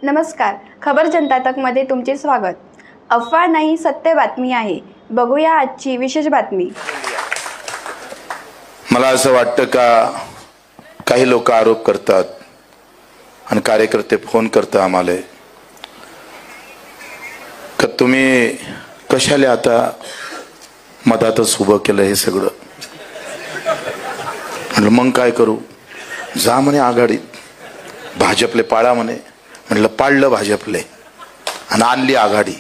नमस्कार, खबर जनता तकमध्ये तुमचे स्वागत। अफवा नाही, सत्य बातमी आहे। बघूया आजची विशेष बातमी। मला असं वाटतं का काही लोक आरोप करतात आणि कार्यकर्ते फोन करतात आम्हाला का तुम्ही कशाला आता मधातच उभं केलं हे सगळं। म्हटलं मग काय करू, जा म्हणे आघाडीत, भाजपले पाळा म्हणे। म्हटलं पाळलं भाजपले आणि आणली आघाडी,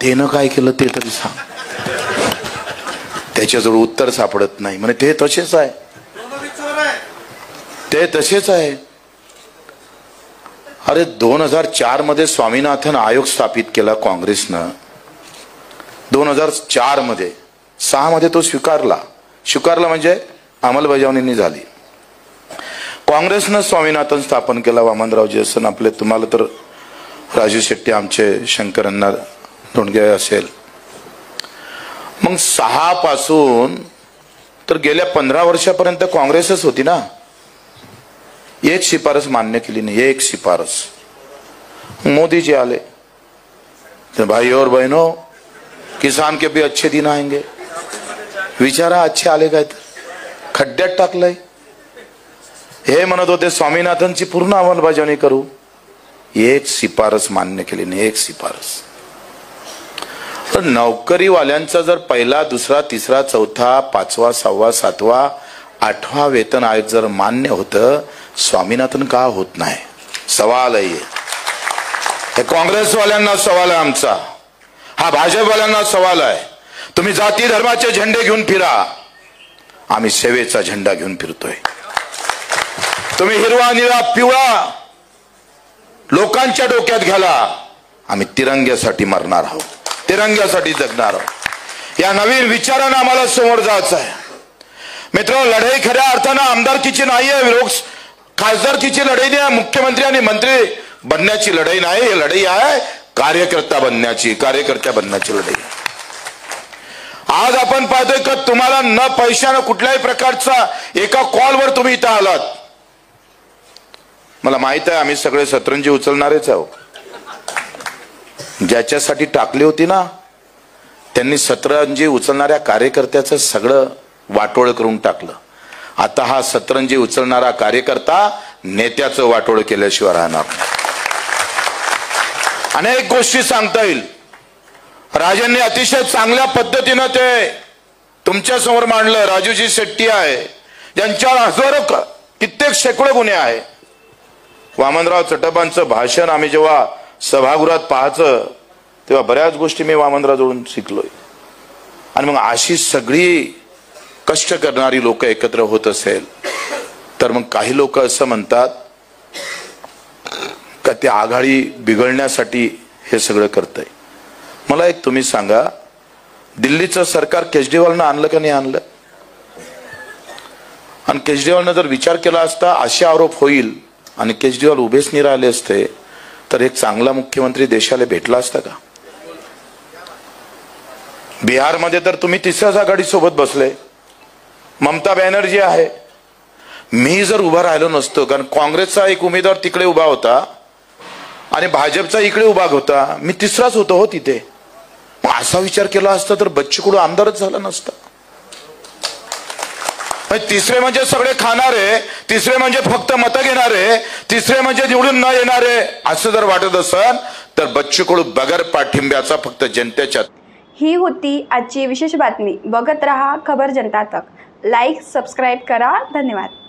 त्यानं काय केलं ते तरी सांग। त्याच्याजवळ उत्तर सापडत नाही, म्हणे ते तसेच आहे, ते तसेच आहे। अरे 2004 मध्ये स्वामीनाथन आयोग स्थापित केला काँग्रेसनं, 2004 मध्ये, 6 मध्ये तो स्वीकारला म्हणजे अंमलबजावणी झाली। काँग्रेसनं स्वामीनाथन स्थापन केला, वामनरावजी असन आपले, तुम्हाला तर राजू शेट्टी आमचे, शंकरण्णा धोंडगे असेल। मग 6 पासून तर गेल्या 15 वर्षापर्यंत काँग्रेसच होती ना। एक शिफारस मान्य केली नाही, एक शिफारस। मोदी जी आले तो भाई और बहनों, किसान के भी अच्छे दिन आएंगे। विचारा अच्छे आले काय तर खड्ड्यात टाकलंय। हे म्हणत होते स्वामीनाथनची पूर्ण अंमलबजावणी करू, एक शिफारस मान्य केली नाही, एक शिफारस। तर नोकरीवाल्यांचा जर पहिला, दुसरा, तिसरा, चौथा, 5वा, 6वा, 7वा, 8वा वेतन आयोग जर मान्य होतं, स्वामीनाथन का होत नाही? सवाल आहे हे काँग्रेसवाल्यांना सवाल आहे आमचा, हा भाजपवाल्यांना सवाल आहे। तुम्ही जाती धर्माचे झेंडे घेऊन फिरा, आम्ही सेवेचा झेंडा घेऊन फिरतोय। तुम्ही हिरवा, निळा, पिवळा लोकांच्या डोक्यात घाला, आम्ही तिरंग्यासाठी मरणार आहोत, तिरंग्यासाठी जगणार आहोत। या नवीन विचारानं आम्हाला समोर जायचं आहे। मित्र, लढाई खऱ्या अर्थानं आमदारकीची नाहीये, खासदारकीची लढाई नाही, मुख्यमंत्री आणि मंत्री बनण्याची लढाई नाही, ही लढाई आहे कार्यकर्ता बनण्याची, कार्यकर्त्या बनण्याची लढाई। आज आपण पाहतोय का तुम्हाला न पैशानं कुठल्याही प्रकारचा एका कॉलवर तुम्ही इथं आलात। मला माहित आहे आम्ही सगळे सतरंजी उचलणारेच आहोत। ज्याच्यासाठी टाकली होती ना, त्यांनी सतरंजी उचलणाऱ्या कार्यकर्त्याचं सगळं वाटोळ करून टाकलं। आता हा सतरंजी उचलणारा कार्यकर्ता नेत्याचं वाटोळ केल्याशिवाय राहणार नाही। अनेक गोष्टी सांगता येईल, राजांनी अतिशय चांगल्या पद्धतीनं ते तुमच्या समोर मांडलं। राजूजी शेट्टी आहे, ज्यांच्यावर हजारो, कित्येक शेकडो गुन्हे आहे। वामनराव चटपांचं भाषण आम्ही जेव्हा सभागृहात पाहायचं तेव्हा बऱ्याच गोष्टी मी वामनराव जवळून शिकलोय। आणि मग अशी सगळी कष्ट करणारी लोक एकत्र होत असेल तर मग काही लोक असं म्हणतात का ते आघाडी बिघडण्यासाठी हे सगळं करतंय। मला एक तुम्ही सांगा, दिल्लीचं सरकार केजरीवालनं आणलं का नाही आणलं? आणि केजरीवालनं जर विचार केला असता असे आरोप होईल आणि केजरीवाल उभेच नाही राहिले असते तर एक चांगला मुख्यमंत्री देशाला भेटला असता का? बिहारमध्ये तर तुम्ही तिसऱ्याच आघाडी सोबत बसले, ममता बॅनर्जी आहे। मी जर उभा राहिलो नसतो, कारण काँग्रेसचा एक उमेदवार तिकडे उभा होता आणि भाजपचा इकडे उभा होता, मी तिसराच होतो हो तिथे। असा विचार केला असता तर बच्चू कडू आमदारच झाला नसता। तिसरे म्हणजे सगळे खाणारे, तिसरे म्हणजे फक्त मतं घेणारे, तिसरे म्हणजे निवडून न येणारे, असं जर वाटत असेल तर बच्चू कडू बगर पाठिंब्याचा फक्त जनतेच्या। ही होती आजची विशेष बातमी। बघत रहा खबर जनता तक। लाईक, सबस्क्राईब करा। धन्यवाद।